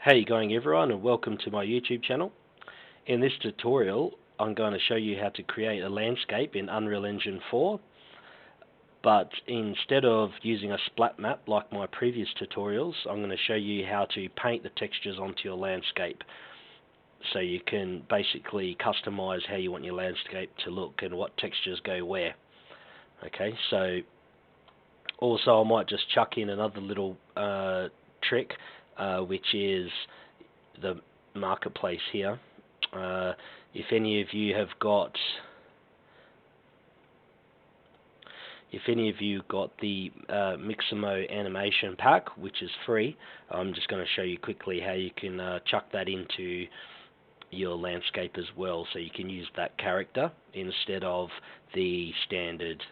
How you going everyone, and welcome to my YouTube channel. In this tutorial I'm going to show you how to create a landscape in Unreal Engine 4, but instead of using a splat map like my previous tutorials, I'm going to show you how to paint the textures onto your landscape, so you can basically customize how you want your landscape to look and what textures go where. Okay, so also I might just chuck in another little trick, which is the marketplace here. If any of you got the Mixamo animation pack, which is free, I'm just going to show you quickly how you can chuck that into your landscape as well, so you can use that character instead of the standard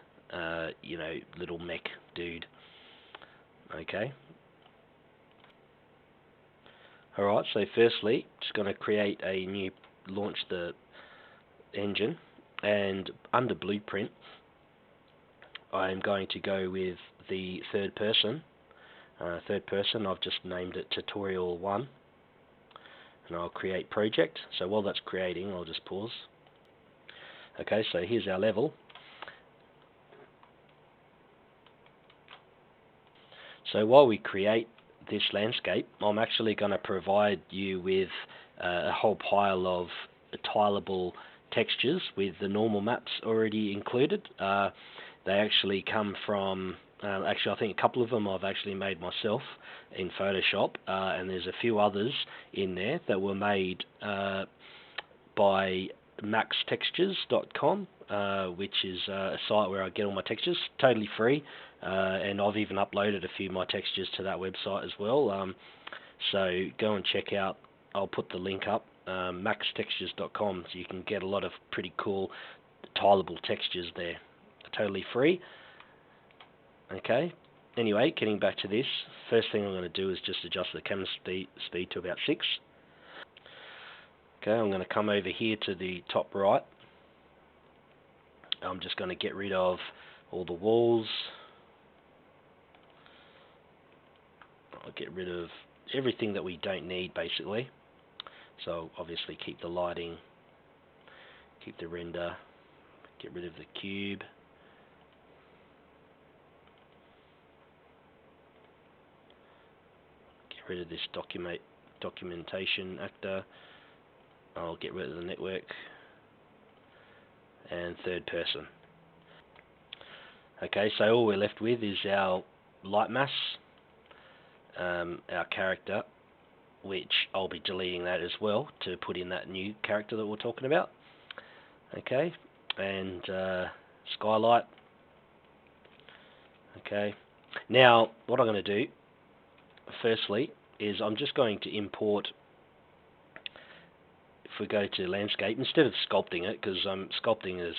little mech dude. Okay. Alright, so firstly, just going to launch the engine, and under blueprint I'm going to go with the third person. I've just named it tutorial 1, and I'll create project. So while that's creating, I'll just pause. Okay, so here's our level. So while we create this landscape, I'm actually going to provide you with a whole pile of tileable textures with the normal maps already included. They actually come from, I think a couple of them I've actually made myself in Photoshop, and there's a few others in there that were made by maxtextures.com, which is a site where I get all my textures, totally free, and I've even uploaded a few of my textures to that website as well. So go and check out, I'll put the link up, maxtextures.com, so you can get a lot of pretty cool tileable textures there, totally free. Okay, anyway, getting back to this, first thing I'm going to do is just adjust the camera speed to about 6. Okay, I'm going to come over here to the top right. I'm just going to get rid of all the walls. I'll get rid of everything that we don't need, basically. So obviously keep the lighting, keep the render, get rid of the cube. Get rid of this documentation actor. I'll get rid of the network and third person. Okay, so all we're left with is our light mass, our character, which I'll be deleting that as well to put in that new character that we're talking about. Okay, and skylight. Okay, now what I'm going to do firstly is I'm just going to import. If we go to landscape, instead of sculpting it, because sculpting is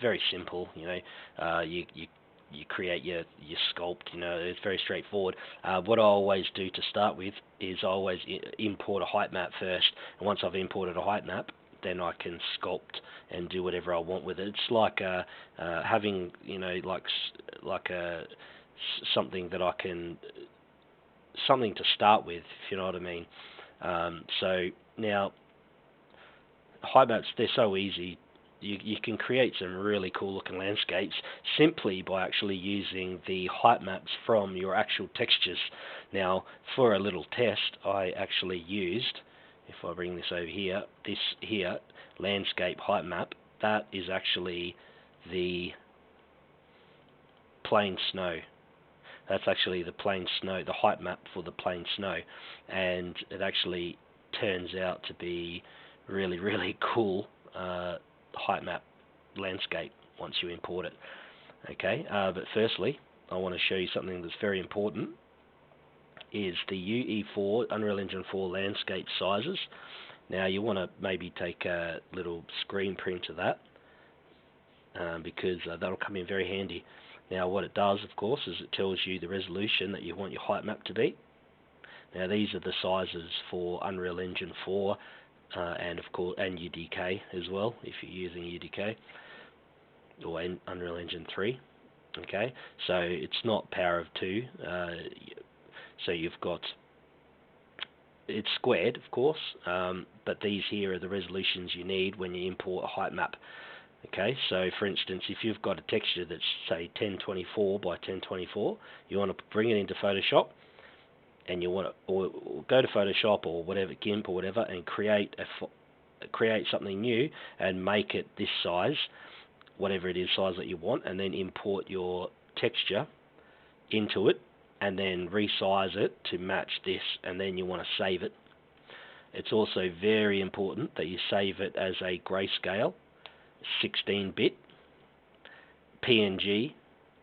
very simple. You create your sculpt. It's very straightforward. What I always do to start with is I always import a height map first, and once I've imported a height map, then I can sculpt and do whatever I want with it. It's like having something that I can something to start with, if you know what I mean. So now, height maps, they're so easy. You can create some really cool looking landscapes simply by actually using the height maps from your actual textures. Now, for a little test, I actually used, if I bring this over here, this here, landscape height map, that is actually the plain snow. That's actually the plain snow, the height map for the plain snow, and it actually turns out to be really, really cool height map landscape once you import it. Okay, but firstly, I want to show you something that's very important, is the UE4, Unreal Engine 4 landscape sizes. Now you want to maybe take a little screen print of that, because that'll come in very handy. Now what it does, of course, is it tells you the resolution that you want your height map to be. Now these are the sizes for Unreal Engine 4 and of course UDK as well, if you're using UDK or Unreal Engine 3. Okay, so it's not power of 2. So you've got it's squared, of course, but these here are the resolutions you need when you import a height map. Okay, so for instance, if you've got a texture that's say 1024 by 1024, you want to bring it into Photoshop, and you want to or go to Photoshop or whatever, GIMP or whatever, and create something new and make it this size, whatever it is size that you want, and then import your texture into it, and then resize it to match this, and then you want to save it. It's also very important that you save it as a grayscale, 16-bit, PNG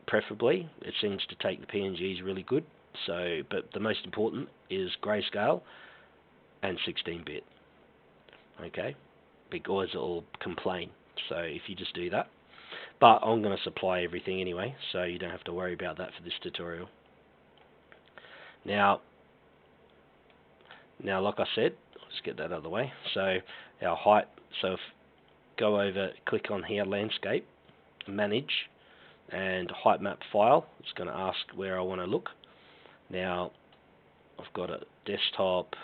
preferably. It seems to take the PNGs really good. So, but the most important is grayscale and 16-bit. Okay, because it'll complain. So if you just do that. But I'm going to supply everything anyway, so you don't have to worry about that for this tutorial. Now like I said, I'll just get that out of the way. So our height, so if go over, click on here, landscape, manage, and height map file. It's going to ask where I want to look. Now I've got a desktop,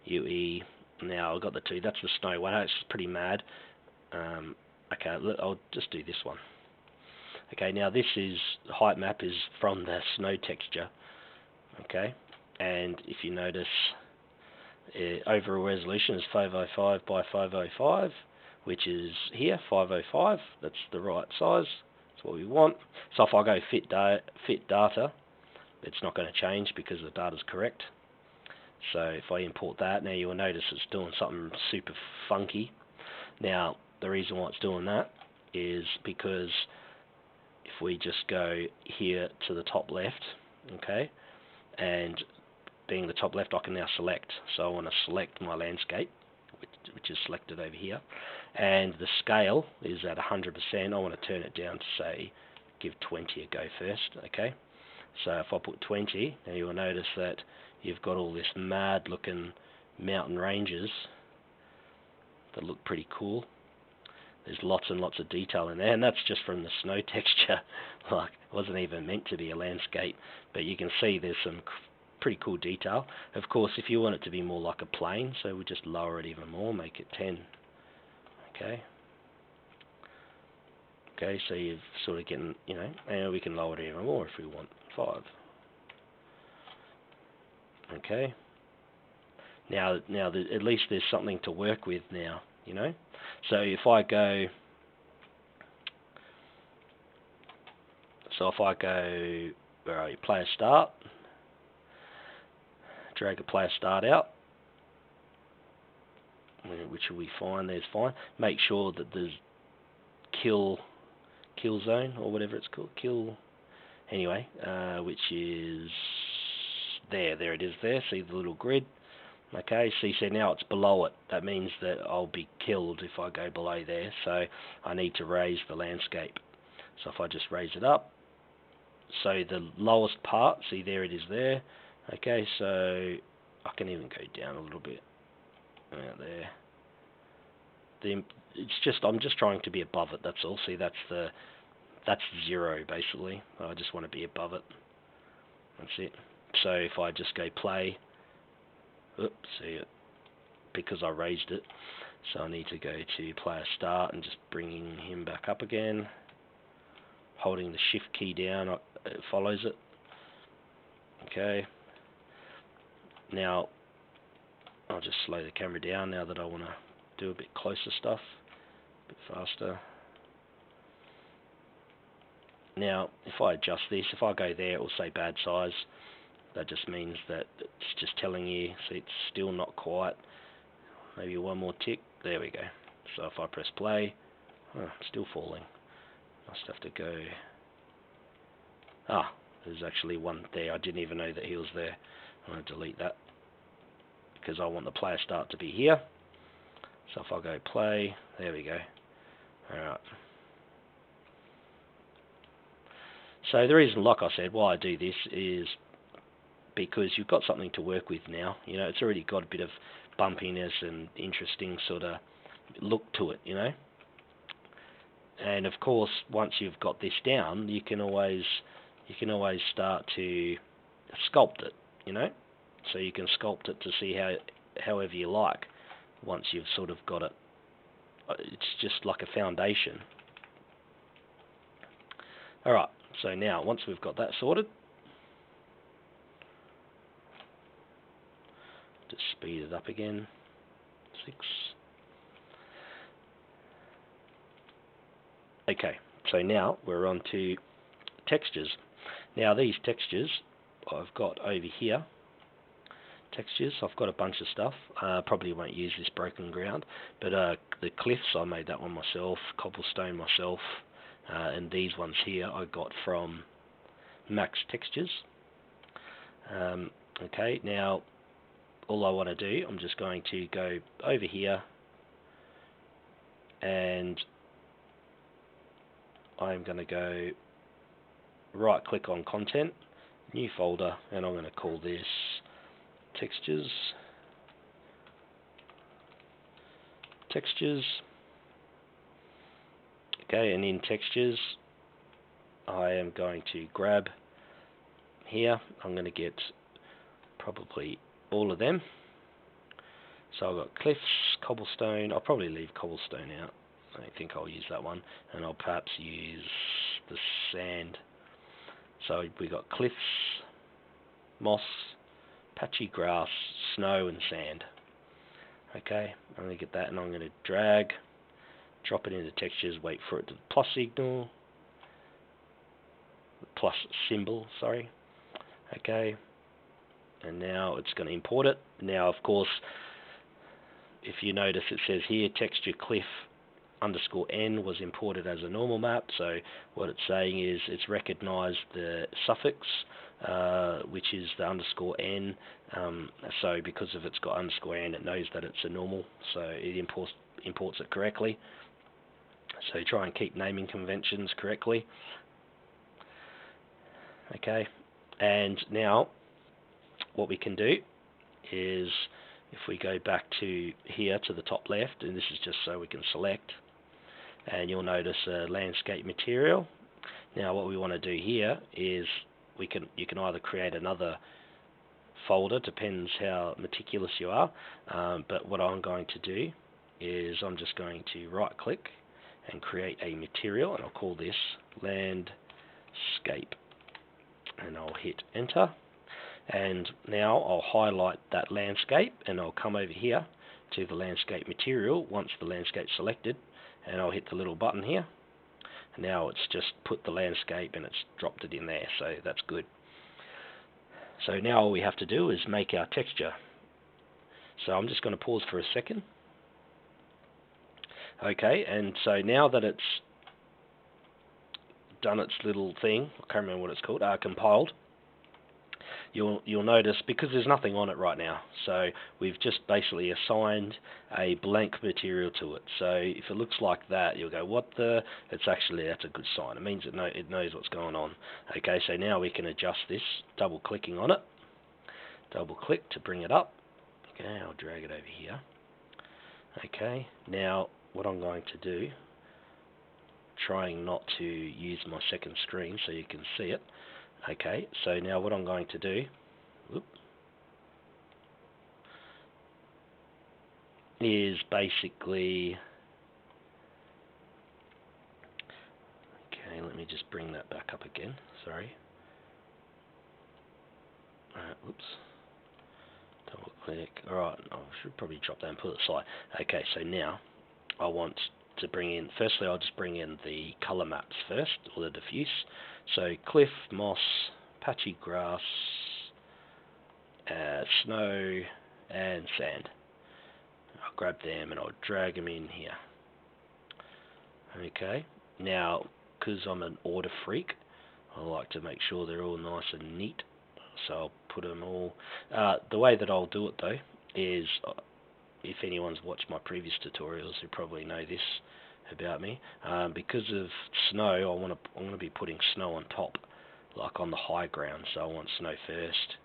UE. Now I've got the two. That's the snow one. It's pretty mad. Okay, I'll just do this one. Okay, now this is height map is from the snow texture. Okay, and if you notice, overall resolution is 505 by 505, which is here 505. That's the right size. That's what we want. So if I go fit data, it's not going to change because the data is correct. So if I import that, now you will notice it's doing something super funky. Now the reason why it's doing that is because if we just go here to the top left, okay, and being the top left, I can now select. So I want to select my landscape, which is selected over here, and the scale is at 100%. I want to turn it down to say, give 20 a go first, okay. So if I put 20, now you will notice that you've got all this mad looking mountain ranges that look pretty cool. There's lots and lots of detail in there, and that's just from the snow texture. Like, it wasn't even meant to be a landscape, but you can see there's some pretty cool detail. Of course, if you want it to be more like a plane, so we just lower it even more, make it 10. Okay. Okay, so you're sort of getting, you know, and we can lower it even more if we want, 5. Okay. Now at least there's something to work with now, you know. So if I go, where are you? Player start. Drag a player start out, which will be fine. There's fine. Make sure that there's kill zone or whatever it's called. Kill. Anyway, which is there. There it is. There. See the little grid. Okay, so now it's below it. That means that I'll be killed if I go below there. So I need to raise the landscape. So if I just raise it up, so the lowest part, see there it is there. Okay, so I can even go down a little bit. Out there. It's just, I'm just trying to be above it. That's all. See, that's 0 basically. I just want to be above it. That's it. So if I just go play. Oops, see it, because I raised it. So I need to go to player start and just bringing him back up again. Holding the shift key down, it follows it. Okay. Now, I'll just slow the camera down now that I want to do a bit closer stuff, a bit faster. Now, if I adjust this, if I go there, it will say bad size. That just means that it's just telling you, see, it's still not quite. Maybe one more tick. There we go. So if I press play, still falling. Must have to go. There's actually one there. I didn't even know that he was there. I'm going to delete that because I want the player start to be here. So if I go play, there we go. Alright. So the reason, like I said, why I do this is because you've got something to work with now. You know, it's already got a bit of bumpiness and interesting sort of look to it, you know. And of course, once you've got this down, you can always start to sculpt it, you know. so you can sculpt it to see however you like once you've sort of got it. It's just like a foundation. Alright, so now once we've got that sorted, just speed it up again. 6. Okay, so now we're on to textures. Now these textures I've got over here. Textures, I've got a bunch of stuff. Probably won't use this broken ground, but the cliffs, I made that one myself. Cobblestone myself, and these ones here I got from Max Textures. Okay, now all I want to do, I'm just going to go over here and I'm going to go right click on content, new folder, and I'm going to call this textures. Okay, and in textures I am going to grab here, I'm going to get probably all of them. So I've got cliffs, cobblestone. I'll probably leave cobblestone out. I don't think I'll use that one, and I'll perhaps use the sand. So we got cliffs, moss, patchy grass, snow and sand. Okay, I'm going to get that and I'm going to drag, drop it into textures, wait for it to plus signal, plus symbol, sorry. Okay, and now it's going to import it. Now of course, if you notice it says here texture cliff _n was imported as a normal map, so what it's saying is it's recognized the suffix, which is the _n, so because if it's got _n it knows that it's a normal, so it imports it correctly. So try and keep naming conventions correctly. Okay, and now what we can do is if we go back to here to the top left, and this is just so we can select, and you'll notice a landscape material. Now what we want to do here is you can either create another folder, depends how meticulous you are, but what I'm going to do is I'm just going to right click and create a material, and I'll call this landscape, and I'll hit enter. And now I'll highlight that landscape and I'll come over here to the landscape material once the landscape's selected, and I'll hit the little button here. And now it's just put the landscape and it's dropped it in there, so that's good. So now all we have to do is make our texture. So I'm just going to pause for a second. Okay, and so now that it's done its little thing, I can't remember what it's called, compiled, you'll notice, because there's nothing on it right now, so we've just basically assigned a blank material to it. So if it looks like that, you'll go, what the? It's actually, that's a good sign. It means it knows what's going on. Okay, so now we can adjust this, double clicking on it. Double click to bring it up. Okay, I'll drag it over here. Okay, now what I'm going to do, trying not to use my second screen so you can see it. Okay, so now what I'm going to do, is basically, okay, let me just bring that back up again, sorry. Oops, double click, alright, I should probably drop that and put it aside. Okay, so now I want to bring in, firstly I'll just bring in the color maps first, or the diffuse. So cliff, moss, patchy grass, snow and sand. I'll grab them and I'll drag them in here. Okay, now because I'm an order freak, I like to make sure they're all nice and neat, so I'll put them all. The way that I'll do it though is, if anyone's watched my previous tutorials, you probably know this about me. Because of snow, I'm going to be putting snow on top, like on the high ground. So I want snow first,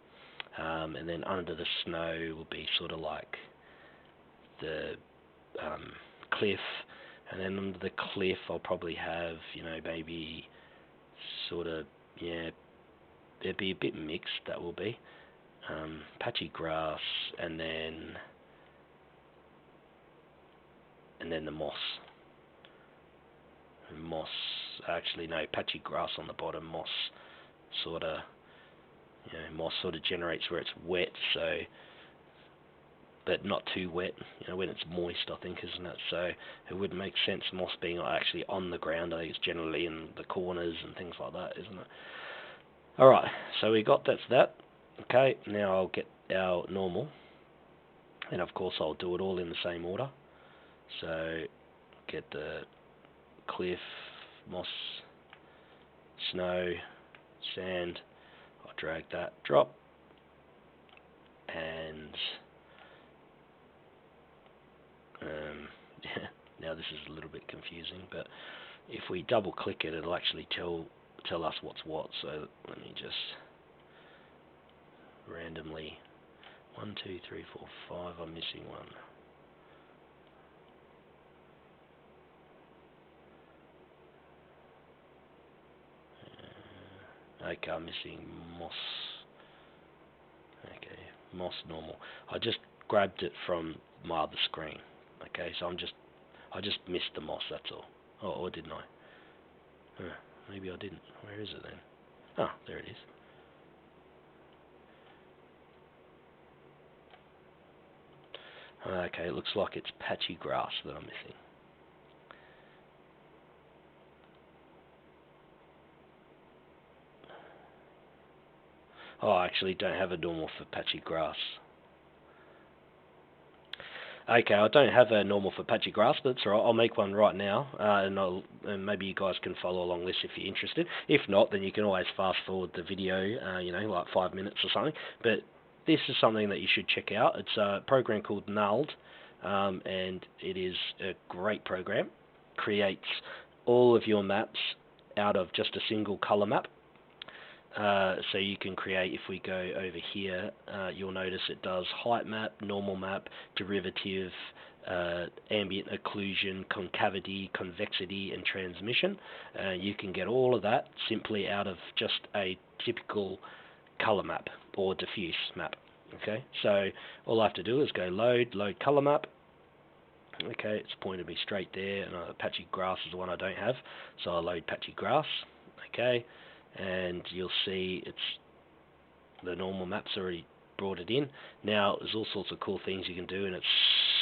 and then under the snow will be sort of like the cliff, and then under the cliff I'll probably have, maybe sort of, yeah, it'd be a bit mixed, that will be. Patchy Grass, and then the moss. Moss, actually no, Patchy Grass on the bottom, moss sort of, moss sort of generates where it's wet, so, but not too wet, when it's moist, I think, isn't it? So it would make sense moss being actually on the ground. I think it's generally in the corners and things like that, isn't it? Alright, so we got that. Okay, now I'll get our normal, and of course I'll do it all in the same order. So get the cliff, moss, snow, sand. I'll drag that, drop, and now this is a little bit confusing, but if we double click it, it'll actually tell us what's what. So let me just randomly 1, 2, 3, 4, 5. I'm missing one. Okay, I'm missing moss. Okay, moss normal. I just grabbed it from my other screen. Okay, so I just missed the moss, that's all. Oh, or didn't I? Maybe I didn't. Where is it then? Ah, there it is. Okay, it looks like it's Patchy Grass that I'm missing. Oh, I actually don't have a normal for Patchy Grass. Okay, I don't have a normal for Patchy Grass, but it's alright. I'll make one right now, and maybe you guys can follow along this if you're interested. If not, then you can always fast forward the video, like 5 minutes or something. But this is something that you should check out. It's a program called Nulled, and it is a great program. Creates all of your maps out of just a single color map. So you can create, if we go over here, you'll notice it does height map, normal map, derivative, ambient occlusion, concavity, convexity, and transmission. You can get all of that simply out of just a typical color map or diffuse map. Okay, so all I have to do is go load color map. Okay, it's pointed me straight there, and Patchy Grass is the one I don't have, so I'll load Patchy Grass. Okay, and you'll see it's the normal map's already brought it in. Now there's all sorts of cool things you can do, and it's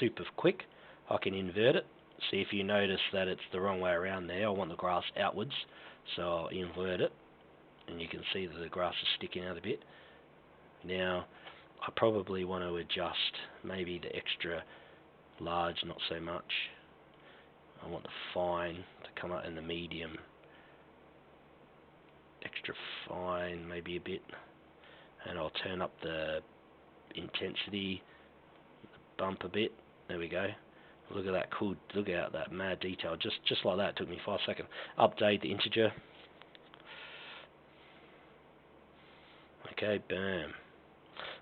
super quick. I can invert it. See, if you notice that it's the wrong way around there, I want the grass outwards, so I'll invert it, and you can see that the grass is sticking out a bit. Now I probably want to adjust maybe the extra large, not so much. I want the fine to come out in the medium, extra fine maybe a bit, and I'll turn up the intensity, bump a bit. There we go. Look at that cool, look at that mad detail, just like that. It took me 5 seconds. Update the integer. Okay, bam.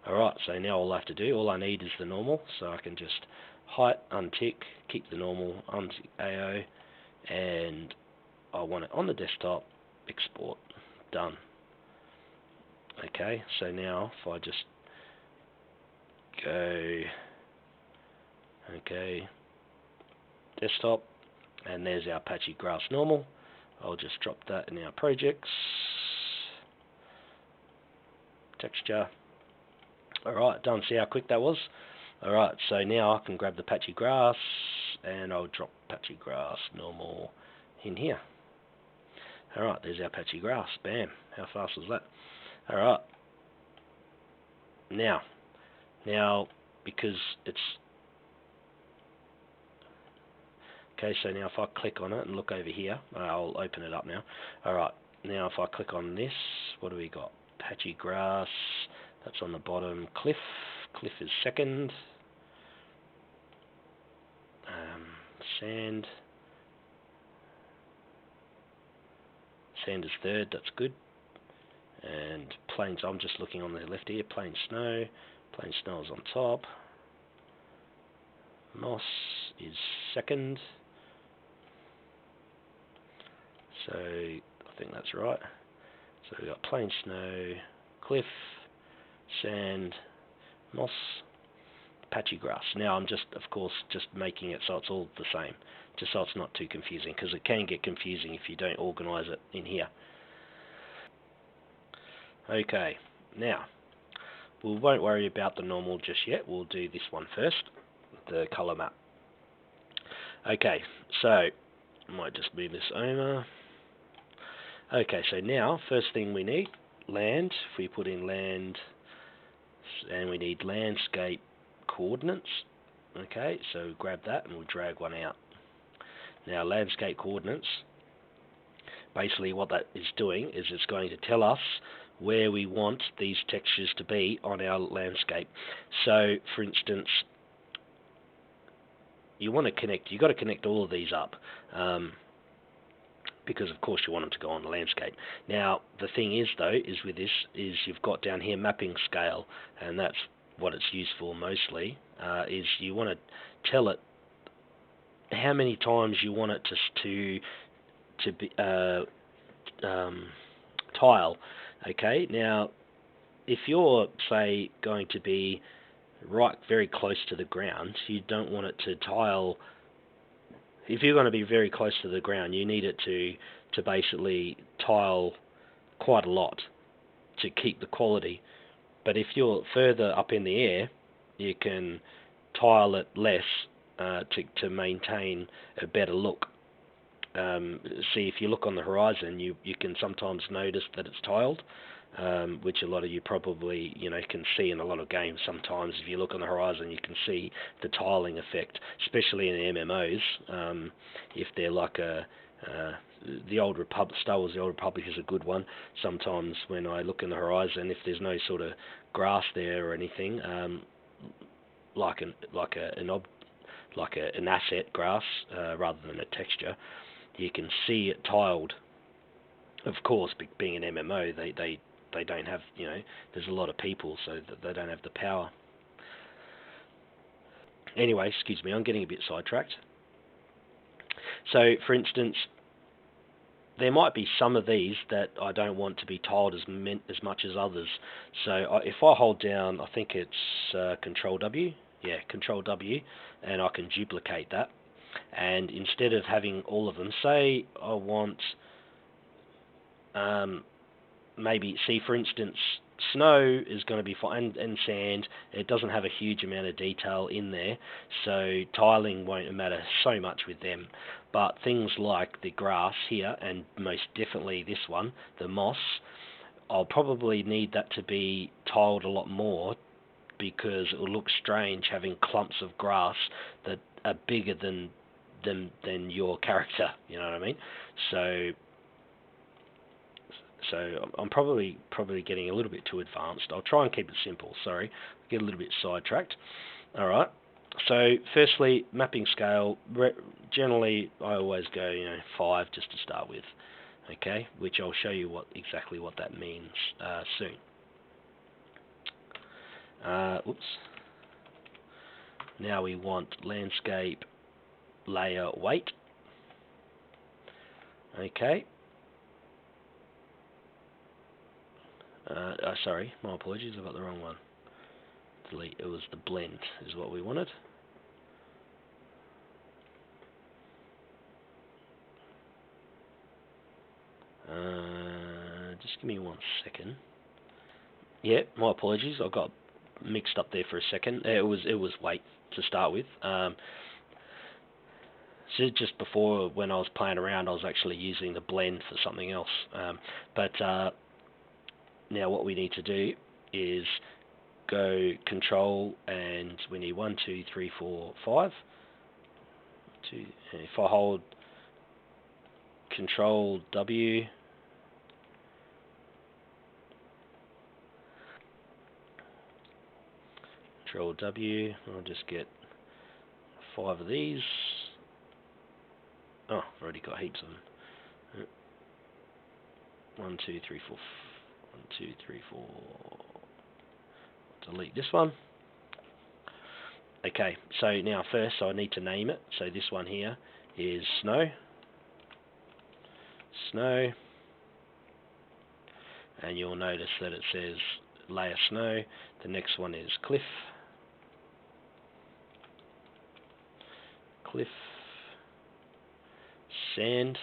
Alright, so now all I have to do, all I need is the normal, so I can just height, untick, keep the normal, untick AO, and I want it on the desktop, export, done. Okay, so now if I just go, okay, desktop, and there's our Patchy Grass normal. I'll just drop that in our projects, texture. Alright, done. See how quick that was? Alright, so now I can grab the Patchy Grass, and I'll drop Patchy Grass normal in here. Alright, there's our Patchy Grass. Bam. How fast was that? Alright. Now, because it's... Okay, so now if I click on it and look over here, I'll open it up now. Alright, now if I click on this, what do we got? Patchy Grass, that's on the bottom. Cliff is second. Sand is third, that's good. And plains, I'm just looking on the left here, plain snow is on top. Moss is second. So I think that's right. So we've got plain snow, cliff, sand, moss, patchy grass. Now I'm just, of course, just making it so it's all the same, just so it's not too confusing, because it can get confusing if you don't organise it in here. Okay, now we won't worry about the normal just yet. We'll do this one first, the colour map. Okay, so I might just move this over. Okay, so now first thing we need, land. If we put in land, and we need landscape coordinates. Okay, so grab that and we'll drag one out. Now landscape coordinates, basically what that is doing is it's going to tell us where we want these textures to be on our landscape. So for instance, you've got to connect all of these up, because of course you want them to go on the landscape. Now the thing is though, is with this, is you've got down here mapping scale, and that's what it's used for mostly, is you want to tell it how many times you want it to be tile. Okay, now if you're, say, going to be right very close to the ground, you don't want it to tile. If you're going to be very close to the ground, you need it to basically tile quite a lot to keep the quality. But if you're further up in the air, you can tile it less to maintain a better look. See, if you look on the horizon, you can sometimes notice that it's tiled, which a lot of you probably can see in a lot of games. Sometimes if you look on the horizon, you can see the tiling effect, especially in MMOs. If they're like the Old Republic, Star Wars: The Old Republic is a good one. Sometimes when I look in the horizon, if there's no sort of grass there or anything, like an asset grass rather than a texture, you can see it tiled. Of course, being an MMO, they don't have, there's a lot of people, so they don't have the power. Anyway, excuse me, I'm getting a bit sidetracked. So, for instance, there might be some of these that I don't want to be tiled as much as others. So if I hold down, I think it's Control W, yeah, Control W, and I can duplicate that. And instead of having all of them, say I want maybe, see, for instance, snow is going to be fine, and sand, it doesn't have a huge amount of detail in there, so tiling won't matter so much with them. But things like the grass here, and most definitely this one, the moss, I'll probably need that to be tiled a lot more, because it will look strange having clumps of grass that are bigger than your character, you know what I mean? So I'm probably getting a little bit too advanced. I'll try and keep it simple. Sorry, get a little bit sidetracked. All right. So firstly, mapping scale. Generally, I always go 5 just to start with. Okay, which I'll show you exactly what that means soon. Oops. Now we want landscape layer weight. Okay. Sorry, my apologies, I got the wrong one. Delete, it was the blend is what we wanted. Just give me 1 second. Yeah, my apologies, I got mixed up there for a second. It was weight to start with. So just before, when I was playing around, I was actually using the blend for something else. But now what we need to do is go Control, and we need 1, 2, 3, 4, 5. If I hold Control W, Control W, I'll just get 5 of these. Oh, I've already got heaps of them. 1, 2, 3, 4. 1, 2, 3, 4. Delete this one. Okay, so now first I need to name it. So this one here is snow. Snow. And you'll notice that it says layer snow. The next one is cliff. Cliff. Sand.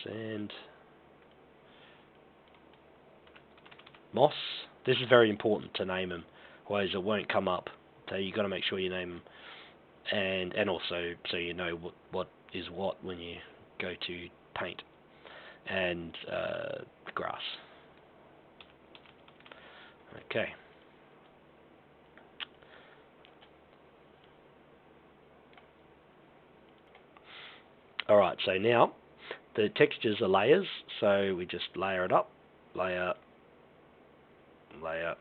Sand. Moss. This is very important to name them, otherwise it won't come up. So you've got to make sure you name them, and also so you know what is what when you go to paint. And grass. Okay. Alright, so now the textures are layers, so we just layer it up. Layer. Layer.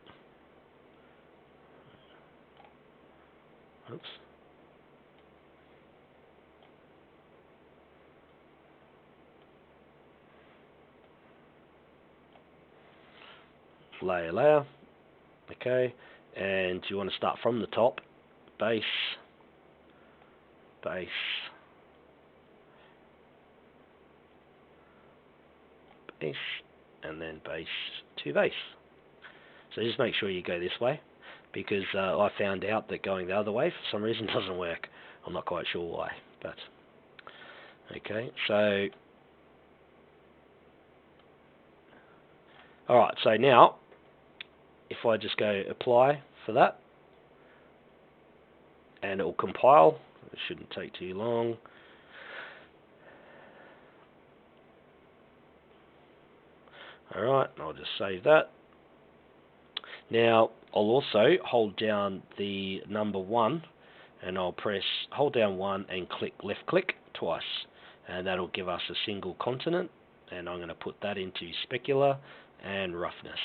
Oops. Layer, layer. Okay, and you want to start from the top. Base. Base. Base. And then base to base. So just make sure you go this way, because I found out that going the other way for some reason doesn't work. I'm not quite sure why, but okay. So alright, so now if I just go apply for that, and it will compile. It shouldn't take too long. Alright, I'll just save that. Now I'll also hold down the number 1, and I'll press hold down 1 and click left click twice, and that'll give us a single continent, and I'm going to put that into specular and roughness,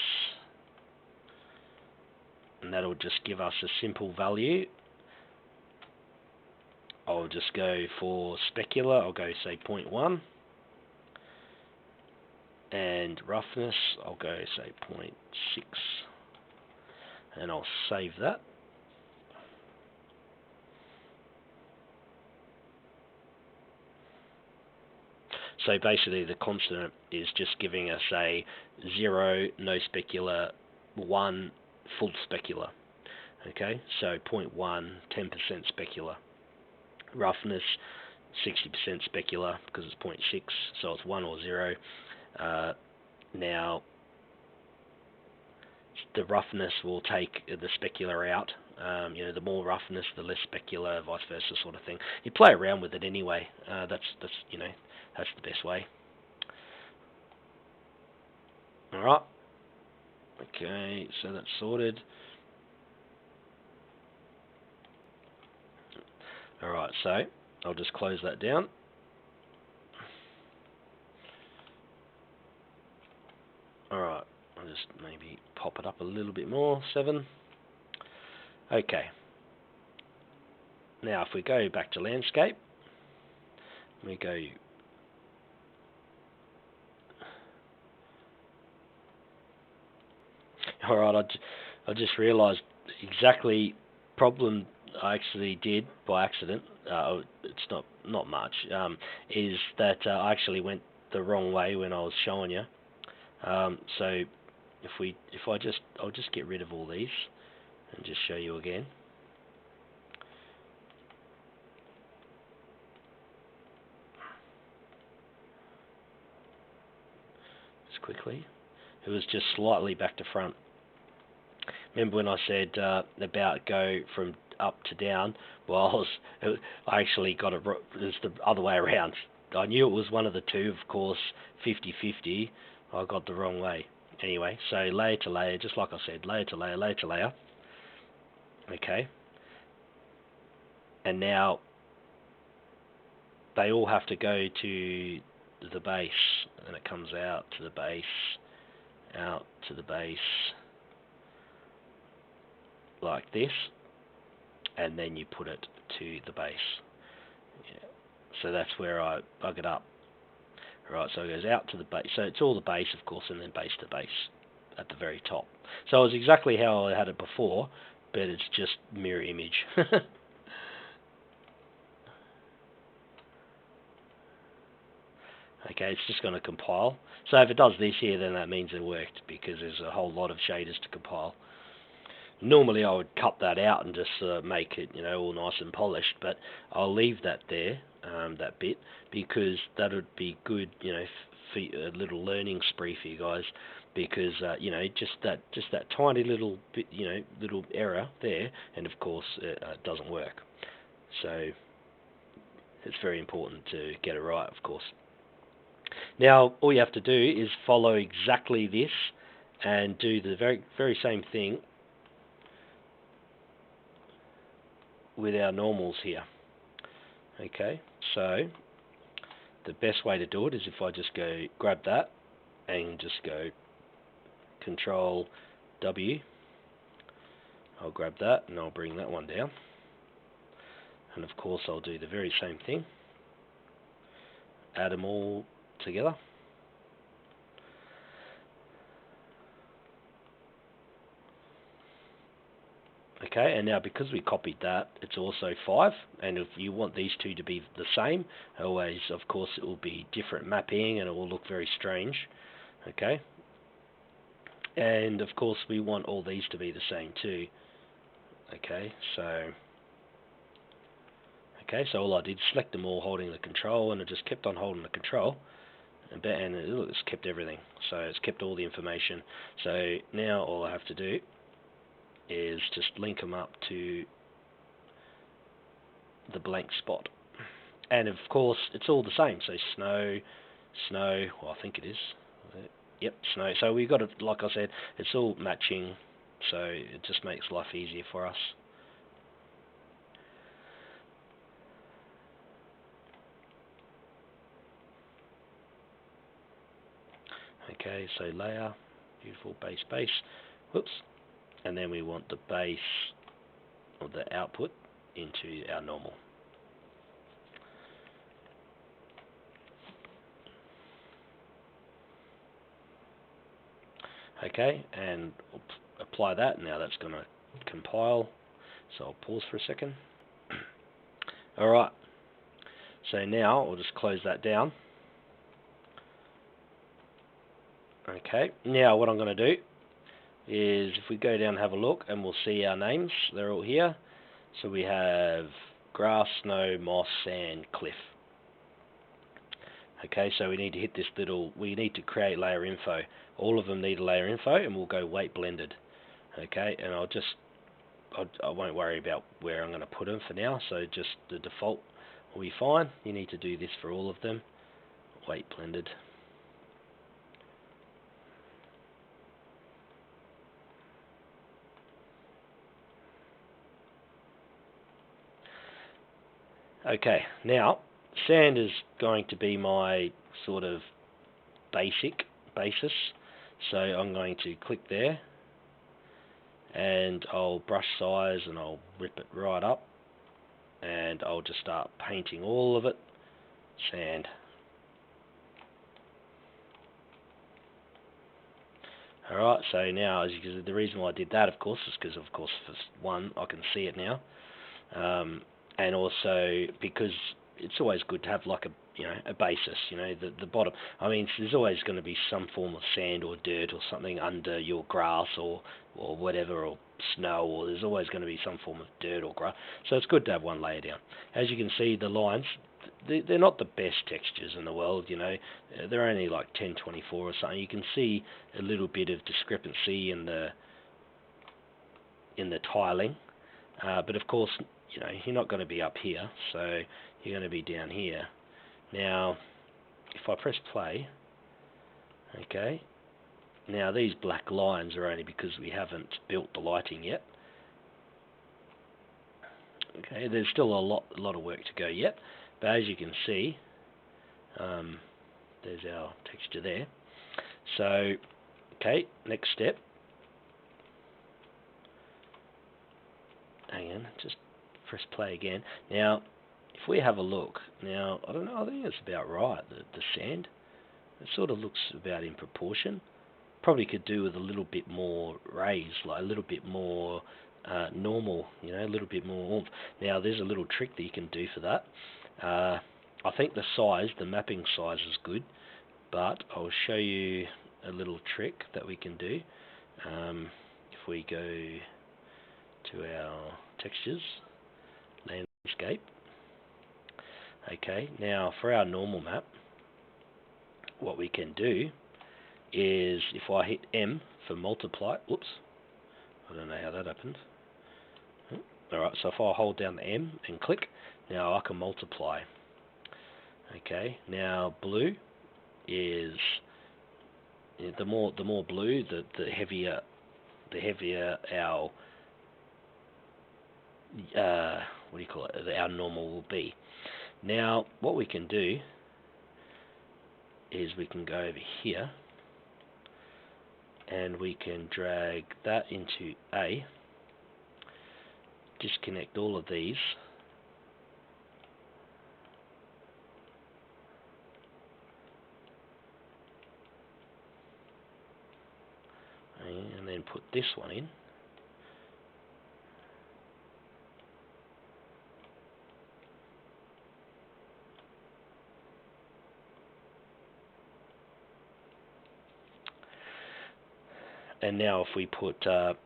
and that'll just give us a simple value. I'll just go for specular, I'll go say 0.1, and roughness I'll go say 0.6, and I'll save that. So basically the constant is just giving us a 0, no specular, 1, full specular. Okay, so 0.1, 10% specular. Roughness, 60% specular, because it's 0.6, so it's 1 or 0. Now, the roughness will take the specular out. The more roughness, the less specular, vice versa, sort of thing. You play around with it anyway. That's the best way. All right. Okay, so that's sorted. All right, so I'll just close that down. All right, I'll just maybe pop it up a little bit more. 7. Okay. Now, if we go back to landscape, we go. All right, I just realised exactly problem I actually did by accident. It's not much. Is that I actually went the wrong way when I was showing you. So I'll just get rid of all these and just show you again. Just quickly. It was just slightly back to front. Remember when I said about go from up to down? Well, I actually got it. It was the other way around. I knew it was one of the two, of course, 50-50. I got the wrong way. Anyway, so layer to layer, just like I said, layer to layer, layer to layer. Okay. And now they all have to go to the base, and it comes out to the base, out to the base, like this, and then you put it to the base. Yeah. So that's where I bug it up. Right, so it goes out to the base. So it's all the base, of course, and then base to base at the very top. So it was exactly how I had it before, but it's just mirror image. Okay, it's just going to compile. So if it does this here, then that means it worked, because there's a whole lot of shaders to compile. Normally I would cut that out and just make it, all nice and polished, but I'll leave that there, that bit, because that would be good, for a little learning spree for you guys, because just that tiny little bit, little error there, and of course it doesn't work. So it's very important to get it right, of course. Now all you have to do is follow exactly this and do the very same thing with our normals here. Okay, so the best way to do it is if I just go grab that and just go Control W. I'll grab that and I'll bring that one down, and of course I'll do the very same thing, add them all together. Okay, and now because we copied that, it's also 5, and if you want these two to be the same, always, of course, it will be different mapping and it will look very strange. Okay, and of course we want all these to be the same too. Okay, so all I did, select them all holding the control, and it just kept on holding the control, and it's kept everything, so it's kept all the information. So now all I have to do is just link them up to the blank spot, and of course it's all the same. So snow, well, I think it is, yep, snow. So we've got it, like I said, it's all matching, so it just makes life easier for us. Okay, so layer, beautiful base, whoops, and then we want the base or the output into our normal. Okay, and we'll apply that. Now that's going to compile, so I'll pause for a second. Alright, so now I'll just close that down. Okay, now what I'm going to do is, if we go down and have a look, and we'll see our names, they're all here. So we have grass, snow, moss, sand, cliff. Okay, so we need to hit this we need to create layer info. All of them need a layer info, and we'll go weight blended. Okay, and I won't worry about where I'm going to put them for now, so just the default will be fine. You need to do this for all of them. Weight blended. Okay, now sand is going to be my sort of basis, so I'm going to click there, and I'll brush size and I'll rip it right up, and I'll just start painting all of it sand. Alright, so now, as you can see, the reason why I did that, of course, is because, of course, for one, I can see it now, and also because it's always good to have like a basis, the bottom. I mean, there's always going to be some form of sand or dirt or something under your grass or whatever, or snow, or there's always going to be some form of dirt or grass. So it's good to have one layer down. As you can see, the lines, they're not the best textures in the world, they're only like 1024 or something. You can see a little bit of discrepancy in the tiling, but of course, you're not going to be up here, so you're going to be down here. Now, if I press play, okay, now these black lines are only because we haven't built the lighting yet. Okay, there's still a lot of work to go yet, but as you can see, there's our texture there. So, okay, next step. Hang on, just press play again. Now, if we have a look, now, I don't know, I think it's about right, the sand. It sort of looks about in proportion. Probably could do with a little bit more raise, like a little bit more normal, a little bit more oomph. Now, there's a little trick that you can do for that. I think the mapping size is good, but I'll show you a little trick that we can do. If we go to our textures, landscape. Okay, now for our normal map, what we can do is if I hit M for multiply, oops, I don't know how that happened. Alright, so if I hold down the M and click, now I can multiply. Okay, now blue is the more blue, the heavier our what do you call it? Our normal will be. Now what we can do is we can go over here and we can drag that into A, disconnect all of these, and then put this one in. And now if we put, to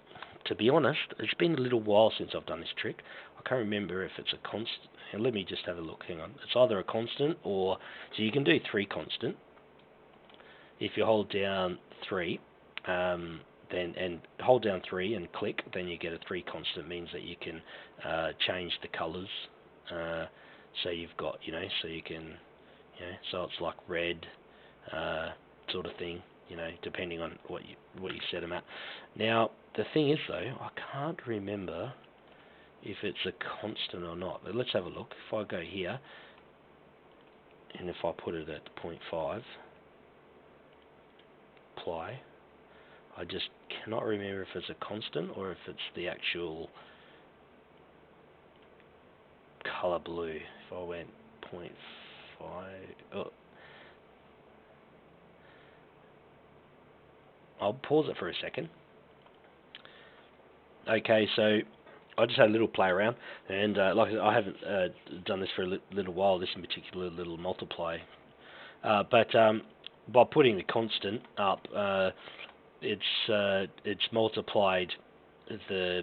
be honest, it's been a little while since I've done this trick. I can't remember if it's a constant. Let me just have a look, hang on. It's either a constant or, so you can do 3 constant. If you hold down 3, and hold down 3 and click, then you get a 3 constant. Means that you can change the colors. So you've got, so you can, so it's like red, sort of thing, depending on what you set them at. Now the thing is though, I can't remember if it's a constant or not. But let's have a look. If I go here, and if I put it at 0.5, apply. I just cannot remember if it's a constant or if it's the actual color blue. If I went 0.5, oh, I'll pause it for a second. Okay, so I just had a little play around, and like I haven't done this for a little while, this in particular little multiply, but by putting the constant up, it's multiplied the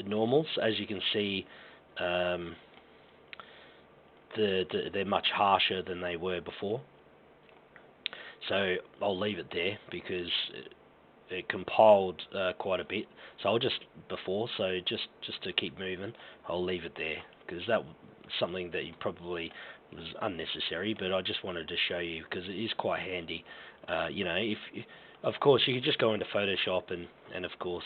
normals. As you can see, they're much harsher than they were before. So I'll leave it there because it compiled quite a bit. So I'll just to keep moving, I'll leave it there because that was something that you probably was unnecessary, but I just wanted to show you because it is quite handy. If of course you could just go into Photoshop and of course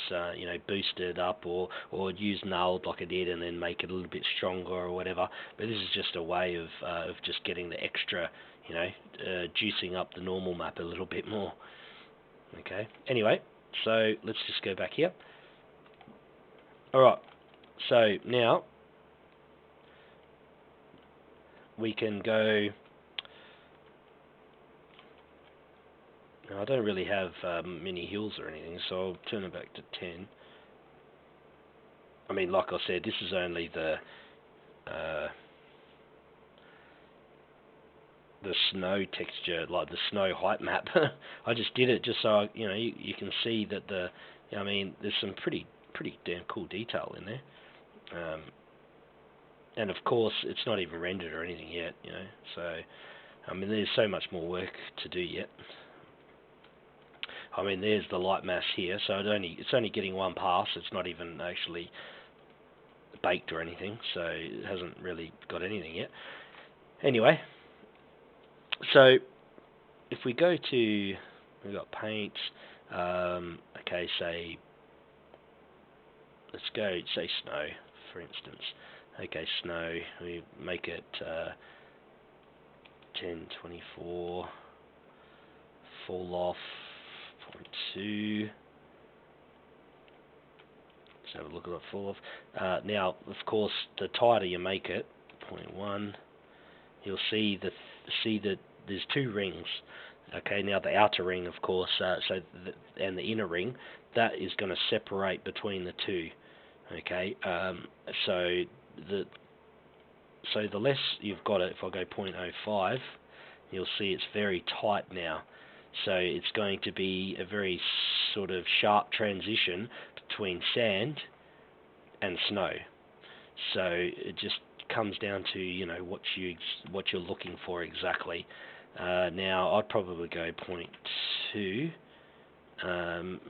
boost it up or use nulled like I did and then make it a little bit stronger or whatever. But this is just a way of just getting the extra, juicing up the normal map a little bit more. Okay, anyway, so let's just go back here. Alright, so now we can go. Now, I don't really have many hills or anything, so I'll turn it back to 10. I mean, like I said, this is only the snow texture, like the snow height map. I just did it just so you can see that there's some pretty damn cool detail in there. And of course, it's not even rendered or anything yet, So, I mean, there's so much more work to do yet. I mean, there's the light mass here, so it's only getting 1 pass. It's not even actually baked or anything, so it hasn't really got anything yet. Anyway, so if we go to, we've got paint. Okay, let's go say snow, for instance. Okay, snow. We make it 1024. Fall off 0.2. Let's have a look at that fall off. Now, of course, the tighter you make it, 0.1, you'll see that there's 2 rings. Okay, now the outer ring, of course, and the inner ring, that is going to separate between the 2. Okay, so So the less you've got it, if I go 0.05, you'll see it's very tight now. So it's going to be a very sort of sharp transition between sand and snow. So it just comes down to, you know, what you're looking for exactly. Now I'd probably go 0.2.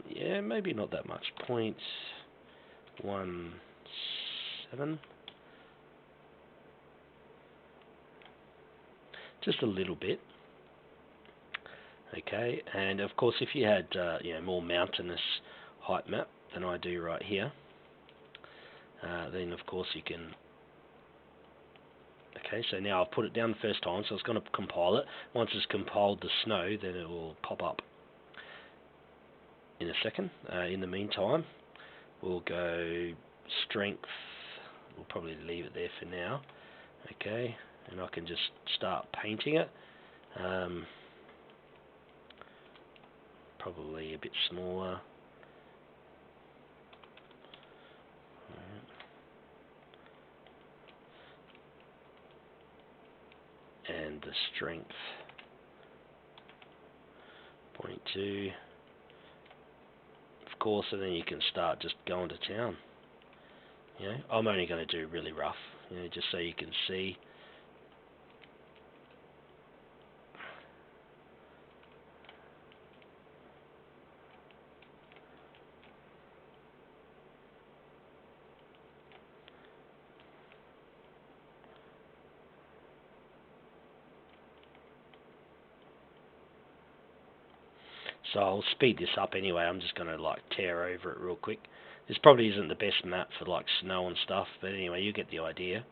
Yeah, maybe not that much. 0.17. Just a little bit. Okay, and of course if you had you know, more mountainous height map than I do right here, then of course you can. Okay, so now I've put it down the first time, so it's going to compile it. Once it's compiled the snow, then it will pop up in a second. In the meantime, we'll go strength. We'll probably leave it there for now. Okay, and I can just start painting it. Probably a bit smaller. And the strength 0.2, of course, and then you can start just going to town. You know, I'm only going to do really rough, you know, just so you can see. So I'll speed this up anyway. I'm just going to like tear over it real quick. This probably isn't the best map for like snow and stuff, but anyway, you get the idea.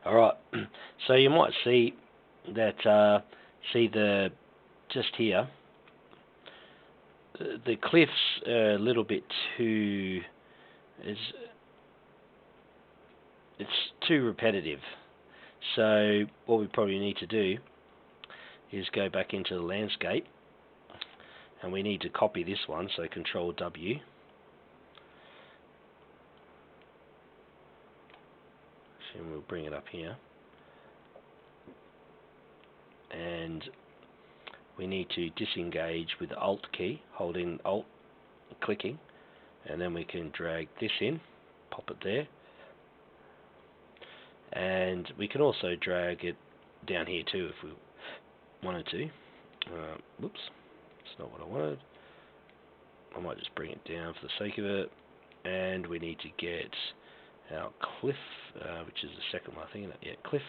Alright, so you might see that, just here, the cliff's a little bit too, it's too repetitive. So what we probably need to do is go back into the landscape, and we need to copy this one, so Control W. And we'll bring it up here. And we need to disengage with the Alt key, holding Alt, clicking, and then we can drag this in, pop it there. And we can also drag it down here too if we wanted to. Whoops, that's not what I wanted. I might just bring it down for the sake of it. And we need to get our cliff, which is the second one, I think. Yeah, cliff.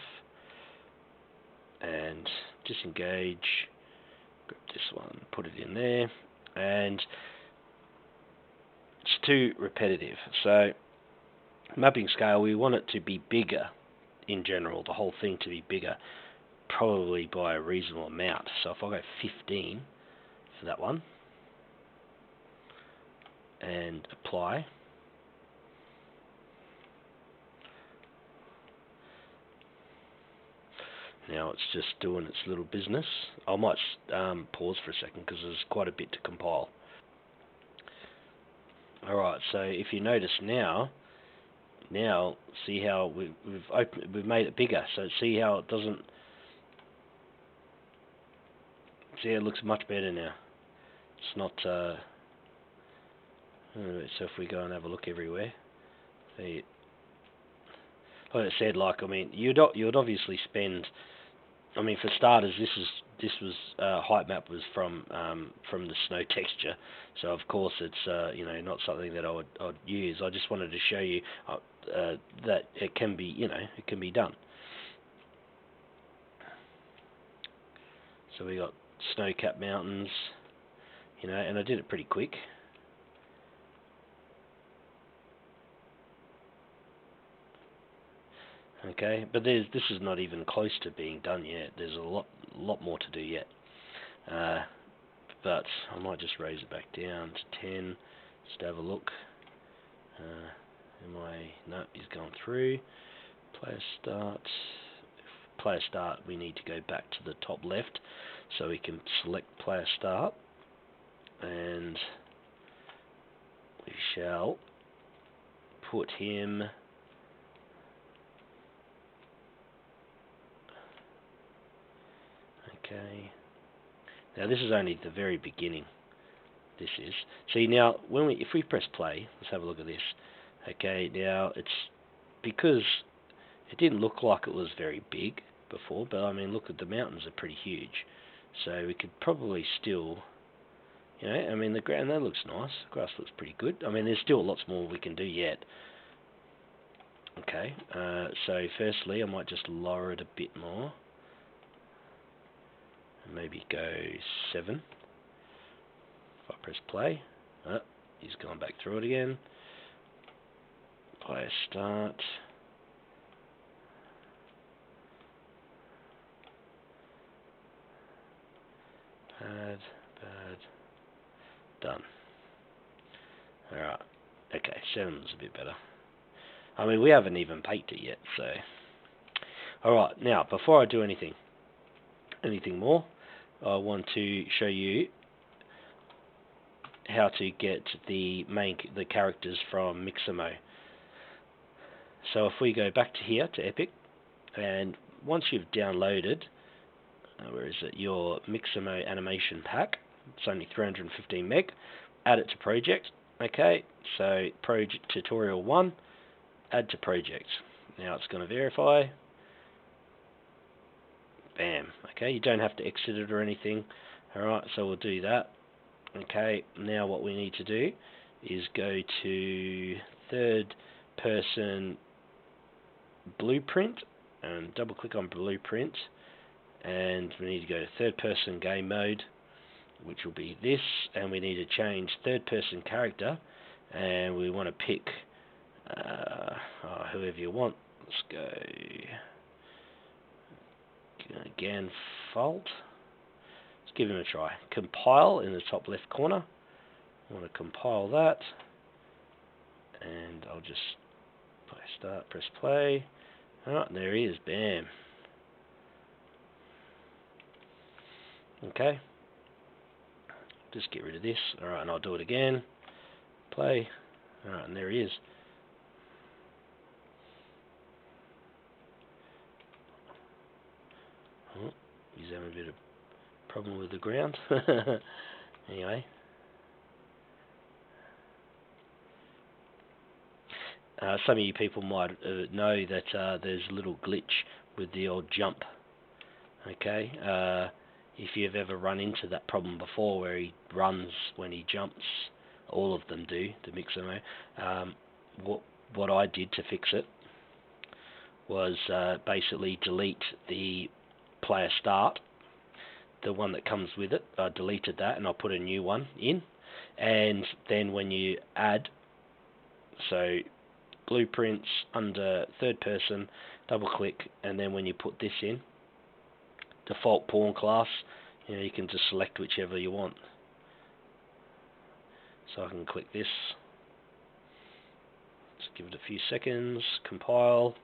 And disengage. Grab this one, put it in there. And it's too repetitive. So, mapping scale, we want it to be bigger in general, the whole thing to be bigger, probably by a reasonable amount. So if I go 15 for that one, and apply, now it's just doing its little business. I might pause for a second because there's quite a bit to compile. Alright, so if you notice now see how we've made it bigger. So see how it doesn't, see how it looks much better now. It's not so if we go and have a look everywhere, see, like I said, like, I mean, you'd obviously spend, I mean, for starters, this was height map was from the snow texture, so of course it's you know, not something that I'd use. I just wanted to show you that it can be, you know, it can be done. So we got snow-capped mountains, you know, and I did it pretty quick. Okay, but this is not even close to being done yet. There's a lot more to do yet. But I might just raise it back down to 10, just to have a look. No, he's gone through. Player start. Player start, we need to go back to the top left, so we can select player start, and we shall put him okay. Now this is only the very beginning. This is. See now, if we press play, let's have a look at this. Okay, now it's because it didn't look like it was very big before, but I mean, look at the mountains are pretty huge, so we could probably still, you know, I mean, the ground, that looks nice. The grass looks pretty good. I mean, there's still lots more we can do yet. Okay, so firstly, I might just lower it a bit more. Maybe go 7. If I press play, he's gone back through it again. Player start. Bad. Done. Alright. Okay, 7's a bit better. I mean, we haven't even baked it yet, so. Alright, now, before I do anything more, I want to show you how to get the characters from Mixamo. So if we go back to here, to Epic, and once you've downloaded, where is it, your Mixamo animation pack, it's only 315 meg, add it to project. Okay, so project tutorial 1, add to project. Now it's going to verify. Bam. Okay, you don't have to exit it or anything. Alright, so we'll do that. Okay, now what we need to do is go to third person blueprint and double click on blueprint, and we need to go to third person game mode, which will be this, and we need to change third person character, and we want to pick whoever you want. Let's go scan fault. Let's give him a try. Compile in the top left corner. I want to compile that, and I'll just press play. Alright, there he is, bam. Okay, just get rid of this. Alright, and I'll do it again. Play. Alright, and there he is. Oh, he's having a bit of problem with the ground. Anyway. Some of you people might know that there's a little glitch with the old jump. Okay, if you've ever run into that problem before where he runs when he jumps, all of them do, the Mixamo. What I did to fix it was basically delete the player start, the one that comes with it. I deleted that and I put a new one in, and then when you add, so blueprints under third person, double click, and then when you put this in, default pawn class, you can just select whichever you want. So I can click this, just give it a few seconds, compile,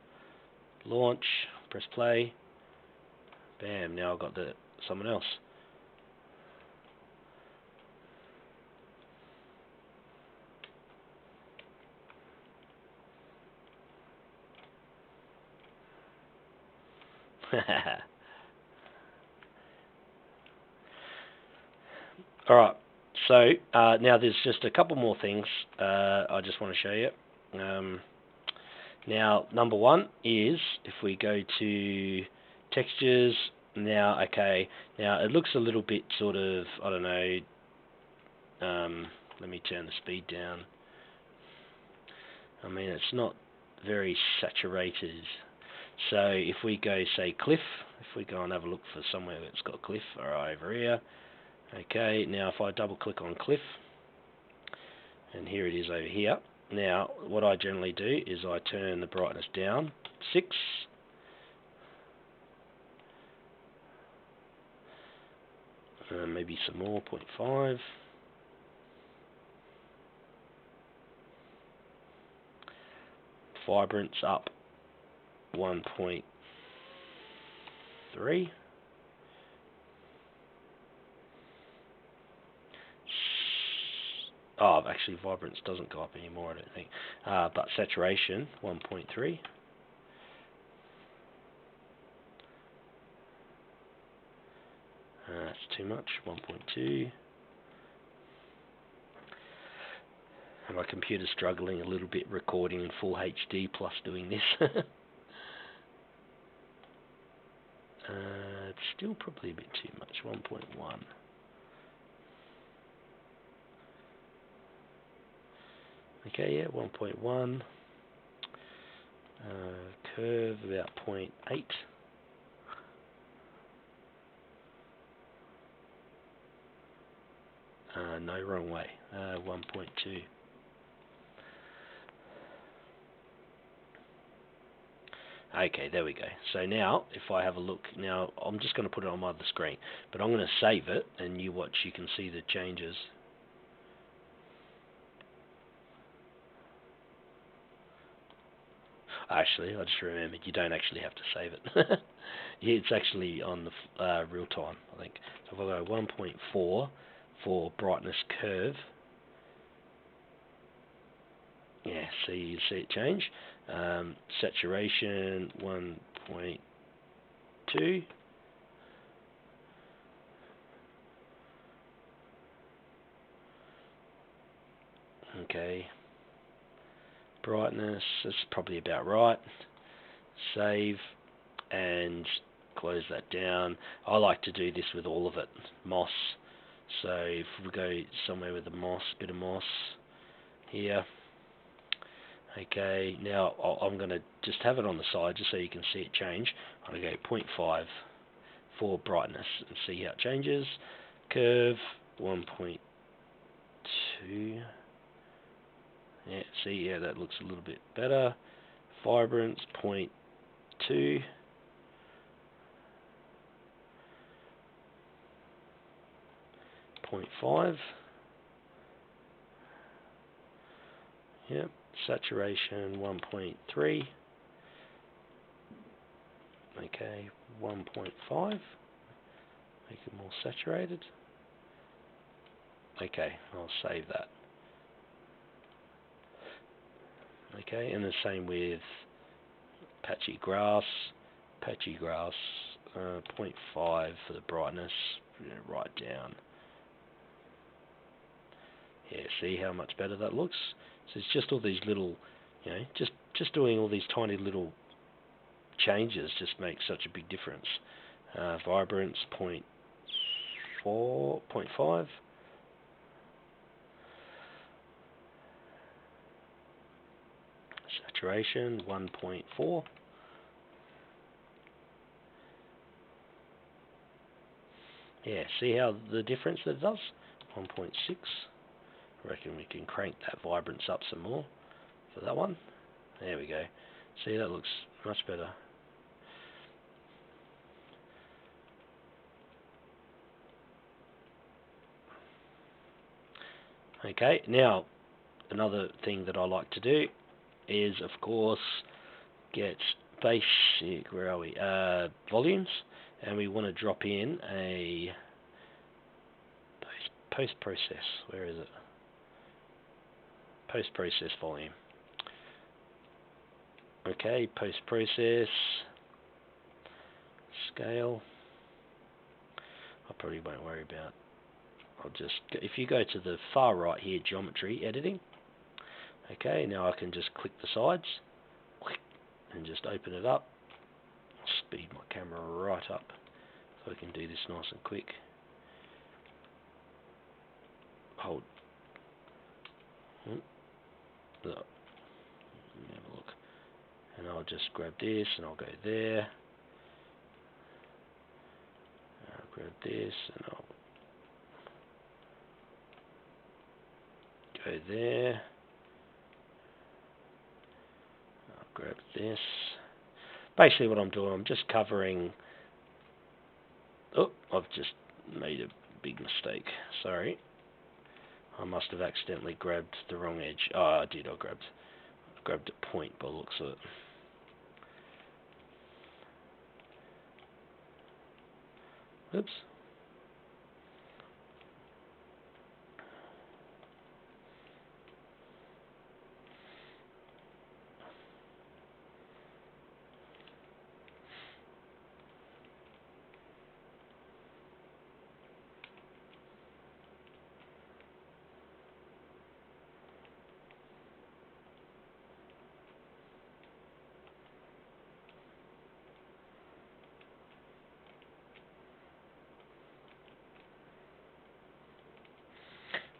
launch, press play, bam, now I've got someone else. Alright, so now there's just a couple more things I just want to show you. Now, number one is, if we go to textures, now, okay, now it looks a little bit sort of, I don't know, let me turn the speed down. I mean, it's not very saturated. So if we go, say, cliff, if we go and have a look for somewhere that's got cliff, or over here. Okay, now if I double click on cliff, and here it is over here. Now, what I generally do is I turn the brightness down, 6. Maybe some more, 0.5. Vibrance up 1.3. Oh, actually, vibrance doesn't go up anymore, I don't think. But saturation, 1.3. That's too much, 1.2. And my computer's struggling a little bit recording in full HD plus doing this. It's still probably a bit too much, 1.1. Okay, yeah, 1.1. Curve about 0.8. No, wrong way. 1.2. Okay, there we go. So now, if I have a look, now I'm just going to put it on my other screen, but I'm going to save it, and you watch, you can see the changes. Actually, I just remembered, you don't actually have to save it. Yeah, it's actually on the real time, I think. So if I go 1.4 for brightness curve, yeah, so you see it change. Saturation 1.2. Okay. Brightness, that's probably about right. Save and close that down. I like to do this with all of it. Moss. So if we go somewhere with the moss, bit of moss here. Okay, now I'm going to just have it on the side just so you can see it change. I'm going to go 0.5 for brightness and see how it changes. Curve 1.2. Yeah, see, yeah, that looks a little bit better. Vibrance 0.2. 1.5. Yep, saturation 1.3. Okay, 1.5. Make it more saturated. Okay, I'll save that. Okay, and the same with Patchy Grass. Patchy Grass 0.5 for the brightness, right down. Yeah, see how much better that looks? So it's just all these little, you know, just doing all these tiny little changes just makes such a big difference. Vibrance 0.4, 0.5. Saturation 1.4. Yeah, see how the difference that it does? 1.6. I reckon we can crank that vibrance up some more for that one. There we go. See, that looks much better. Okay, now another thing that I like to do is, of course, get basic, where are we, volumes, and we want to drop in a post-process, where is it? Post-process volume. Okay, post-process, scale, I probably won't worry about. I'll just, if you go to the far right here, geometry editing, okay, now I can just click the sides, and just open it up. I'll speed my camera right up, so I can do this nice and quick. Hold. Let me have a look. And I'll just grab this, and I'll go there. I'll grab this, and I'll go there. I'll grab this. Basically what I'm doing, I'm just covering... Oh, I've just made a big mistake. Sorry. I must have accidentally grabbed the wrong edge. Oh, I did. I grabbed a point by the looks of it. Oops.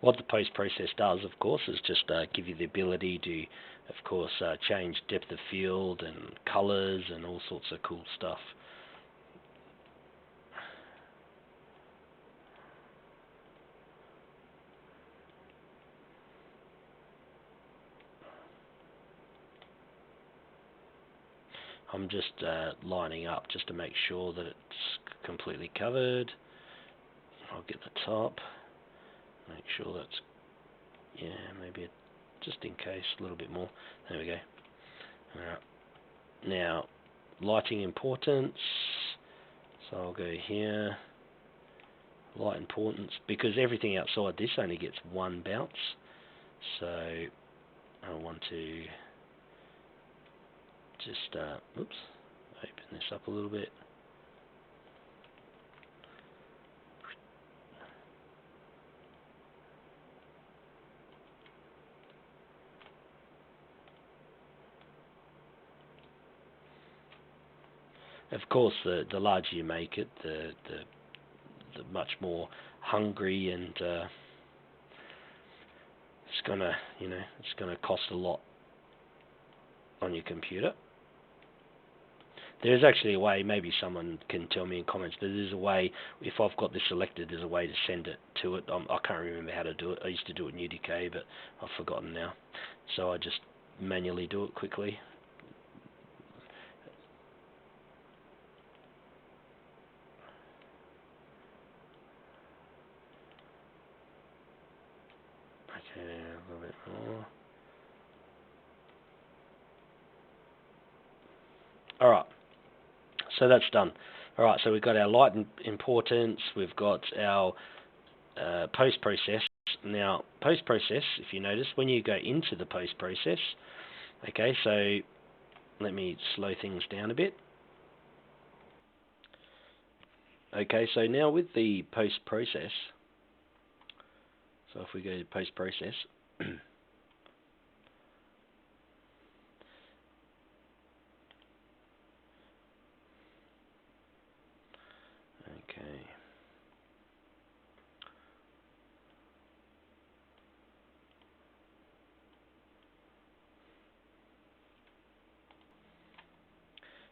What the post-process does, of course, is just give you the ability to, of course, change depth of field and colors and all sorts of cool stuff. I'm just lining up just to make sure that it's completely covered. I'll get the top, make sure that's, yeah, maybe just in case, a little bit more. There we go. Alright. Now, lighting importance, so I'll go here, light importance, because everything outside this only gets one bounce, so I want to just, oops, open this up a little bit. Of course, the larger you make it, the much more hungry, and it's gonna, it's gonna cost a lot on your computer. There's actually a way, maybe someone can tell me in comments, but there's a way, if I've got this selected, there's a way to send it to it. I can't remember how to do it. I used to do it in UDK, but I've forgotten now. So I just manually do it quickly. Alright, so that's done. Alright, so we've got our light importance, we've got our post-process. Now, post-process, if you notice, when you go into the post-process, okay, so let me slow things down a bit. Okay, so now with the post-process, so if we go to post-process, okay,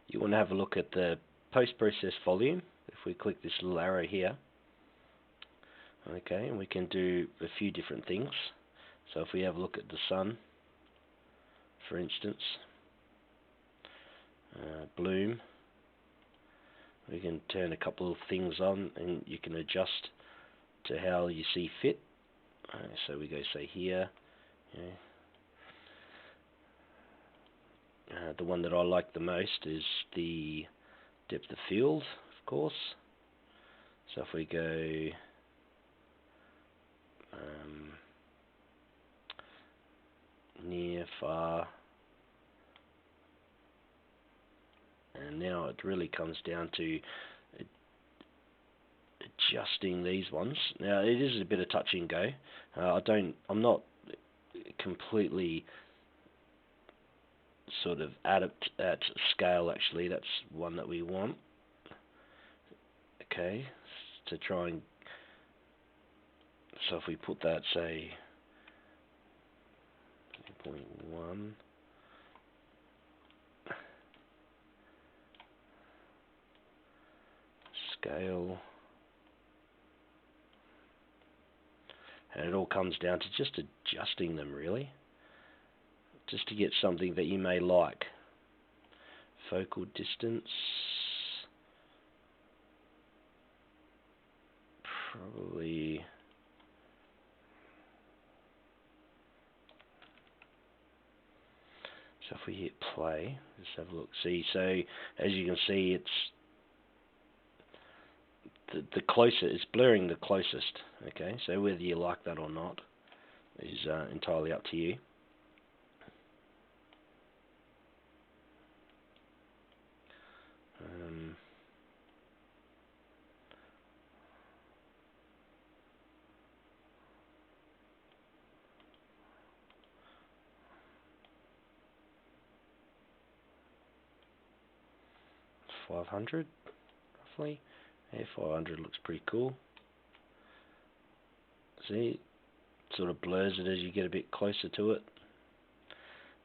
you want to have a look at the post-process volume. If we click this little arrow here, okay, and we can do a few different things. So if we have a look at the sun, for instance, bloom, we can turn a couple of things on and you can adjust to how you see fit. So we go, say, here. The one that I like the most is the depth of field, of course. So if we go near, far, and now it really comes down to adjusting these ones. Now it is a bit of touch and go. I'm not completely sort of at scale. Actually, that's one that we want. Okay, to try and, so if we put that, say, 0.1, scale, and it all comes down to just adjusting them, really, just to get something that you may like. Focal distance, probably, so if we hit play, let's have a look. See, so as you can see, it's the closer, it's blurring the closest. Okay, so whether you like that or not is entirely up to you. 500 roughly. Yeah, 500 looks pretty cool. See, it sort of blurs it as you get a bit closer to it.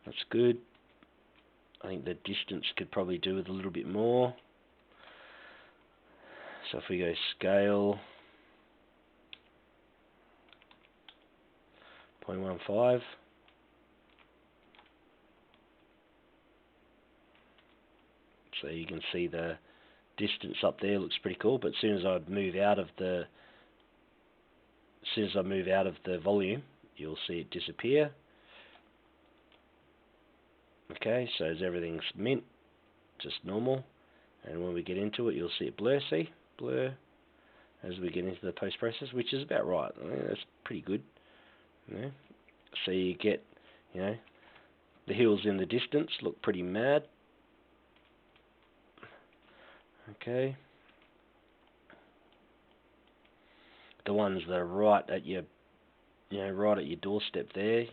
That's good. I think the distance could probably do with a little bit more. So if we go scale, 0.15. So you can see the distance up there looks pretty cool, but as soon as I move out of the volume, you'll see it disappear. Okay, so as everything's mint, just normal, and when we get into it, you'll see it blur. See, blur as we get into the post process, which is about right. I think that's pretty good. You know? So you get, you know, the hills in the distance look pretty mad. Okay. The ones that are right at your, right at your doorstep there,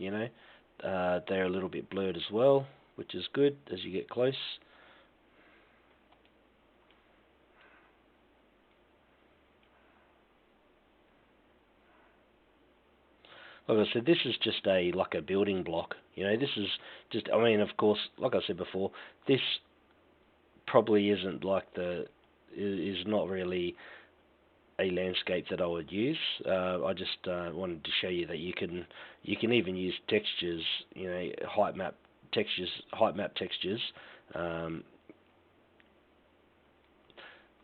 they're a little bit blurred as well, which is good as you get close. Like I said, this is just like a building block. This is just, I mean, of course, like I said before, this probably isn't is not really a landscape that I would use. I just wanted to show you that you can even use textures, height map textures,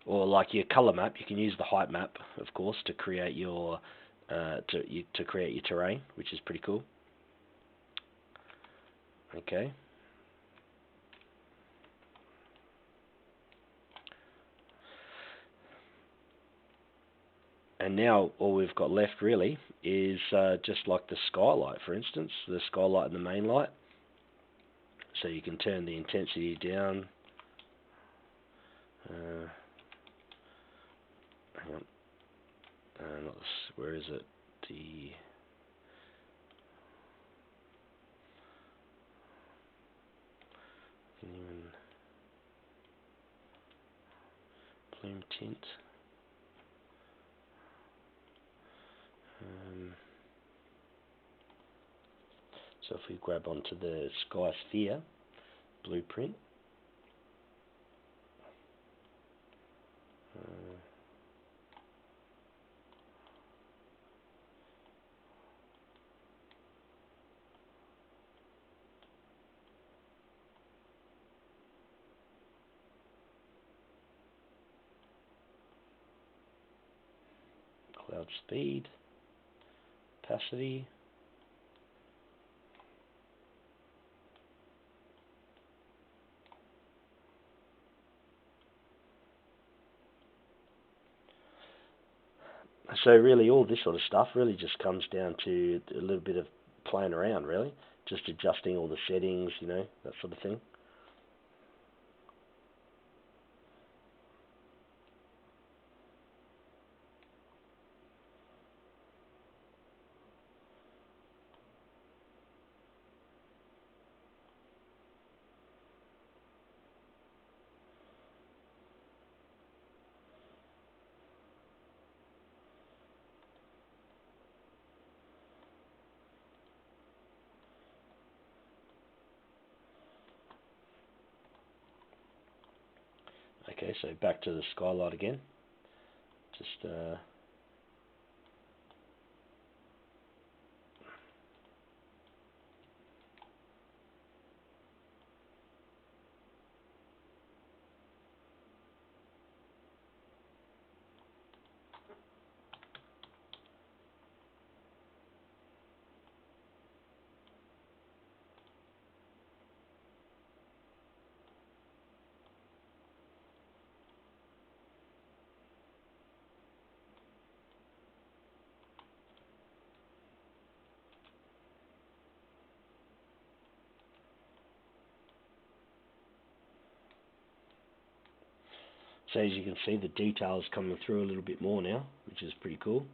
or like your color map. You can use the height map, of course, to create your create your terrain, which is pretty cool. Okay. And now all we've got left really is just like the skylight, for instance, the skylight and the main light. So you can turn the intensity down. Hang on. Where is it? The plume tint. So if we grab onto the sky sphere blueprint, cloud speed, opacity, so really all this sort of stuff really just comes down to a little bit of playing around really, just adjusting all the settings, you know, that sort of thing. Okay, so back to the skylight again. Just so as you can see, the details coming through a little bit more now, which is pretty cool.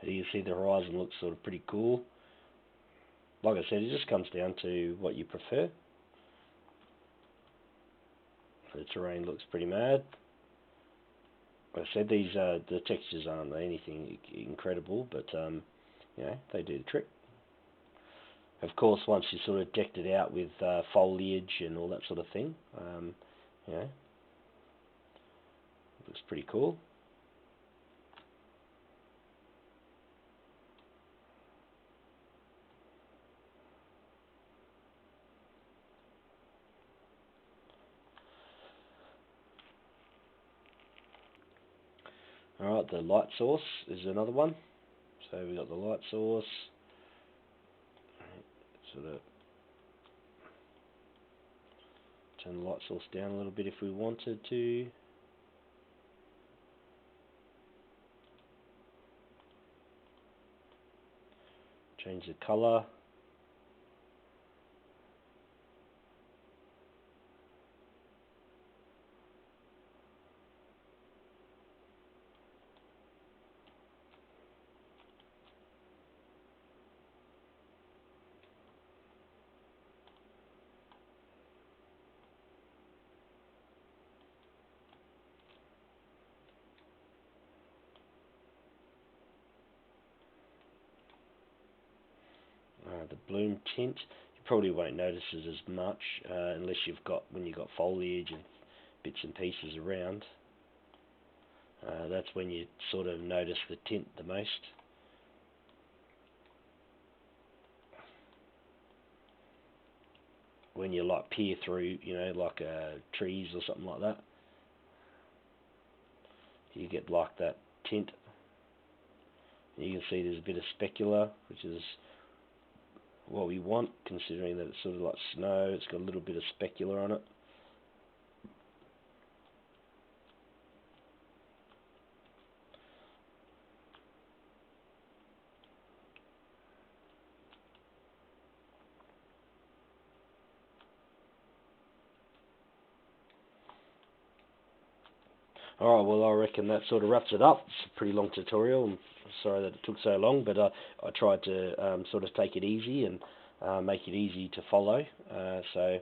And you can see the horizon looks sort of pretty cool. Like I said, it just comes down to what you prefer. The terrain looks pretty mad. Like I said, these the textures aren't anything incredible, but you know, they do the trick. Of course, once you sort of decked it out with foliage and all that sort of thing, you know, it looks pretty cool. Alright, the light source is another one. So we've got the light source. Sort of turn the light source down a little bit if we wanted to. Change the colour. The bloom tint. You probably won't notice it as much unless when you've got foliage and bits and pieces around. That's when you sort of notice the tint the most. When you like peer through, like trees or something like that, you get like that tint. You can see there's a bit of specular, which is what we want, considering that it's sort of like snow. It's got a little bit of specular on it. Alright, well I reckon that sort of wraps it up. It's a pretty long tutorial. I'm sorry that it took so long, but I tried to sort of take it easy and make it easy to follow. So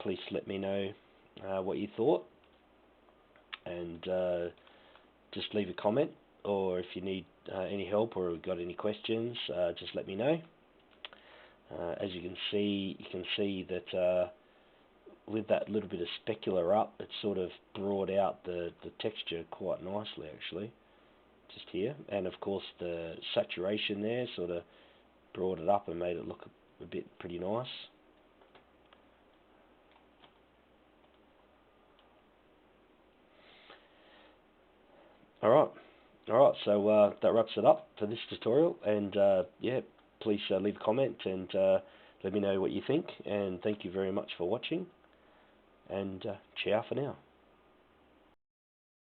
please let me know what you thought, and just leave a comment, or if you need any help or got any questions, just let me know. As you can see that with that little bit of specular up, it sort of brought out the texture quite nicely, actually, just here. And of course the saturation there sort of brought it up and made it look a bit pretty nice. Alright, so that wraps it up for this tutorial, and yeah, please leave a comment and let me know what you think, and thank you very much for watching, and ciao for now.